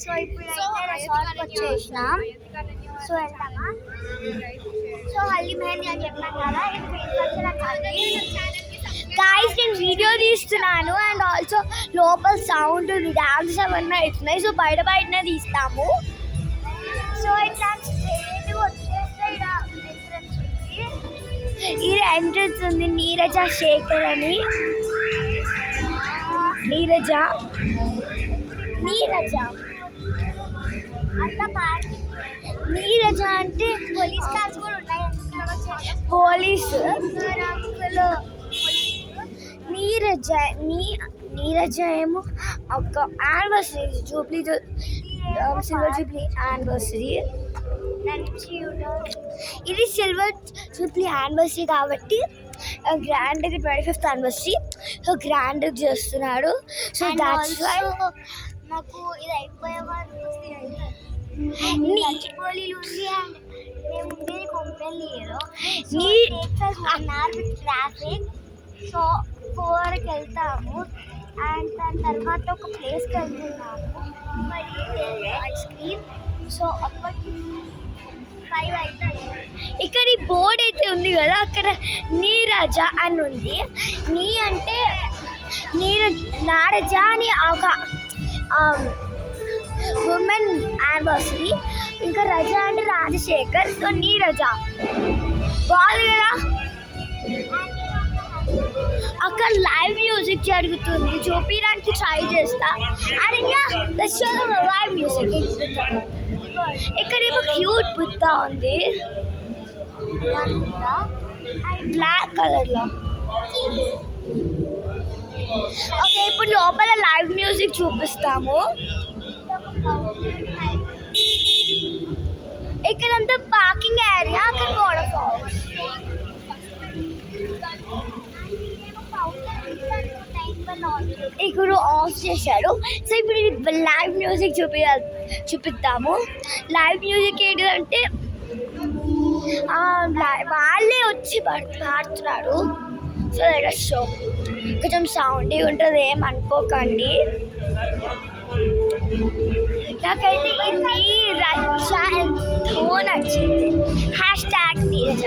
So ఇప్పుడైతే రిసార్ట్కి వచ్చేసినాం. So వెళ్తామా? So haldi mehndi అని చెప్పాను కదా, గాయస్ నేను వీడియో తీస్తున్నాను అండ్ ఆల్సో లోపల సౌండ్ డాన్స్ అవన్నీ అవుతున్నాయి. సో బయటనే తీస్తాము. సో ఇట్లా వచ్చేస్తే ఇది ఎంట్రన్స్ ఉంది. నీరజ శేఖర్ అని. నీరజ అంటే పోలీస్ కార్స్ కూడా ఉంటాయి. పోలీసు నీరజ ఏమో ఒక anniversary Jubilee silver Jubilee anniversary. ఇది సిల్వర్ జూబ్లీ యానివర్సరీ కాబట్టి గ్రాండ్గా 25th యానివర్సరీ. సో గ్రాండ్గా చేస్తున్నాడు. సో దాట్స్ వై నాకు ఇది అయిపోయే గచ్చిబౌలిలో ఉంది అండ్ మేము ఉండేది కొంపెల్లిలో. ట్రాఫిక్. సో 4కి వెళ్తాము అండ్ దాని తర్వాత ఒక ప్లేస్కి వెళ్తున్నాము మరి ఐస్ క్రీమ్. సో అప్పటికి 5 అవుతాయి. ఇక్కడ ఈ బోర్డ్ అయితే ఉంది కదా, అక్కడ నీరజ అని ఉంది. నీ అంటే నారజ అని ఒక ఉమెన్ యానివర్సరీ, ఇంకా రజ అంటే రాజశేఖర్. సో నీరజ బాగుంది కదా. అక్కడ లైవ్ మ్యూజిక్ జరుగుతుంది, చూపించడానికి ట్రై చేస్తా. And live music. ఇక్కడేమో క్యూట్ బుద్ధ ఉంది బ్లాక్ కలర్లో. ఓకే ఇప్పుడు లోపల లైవ్ మ్యూజిక్ చూపిస్తాము. ఇక్కడంతా పార్కింగ్ ఏరియా, అక్కడ వాటర్ ఫాల్స్. ఇప్పుడు ఆఫ్ చేశారు. సో ఇప్పుడు లైవ్ మ్యూజిక్ చూపిద్దాము. లైవ్ మ్యూజిక్ ఏంటంటే వాళ్ళే వచ్చి పాడుతున్నారు. సో షో కొంచెం సౌండ్ ఉంటుంది, ఏమనుకోకండి. నాకైతే ఈ నీరజ ఎంతో నచ్చింది. #నీరజ.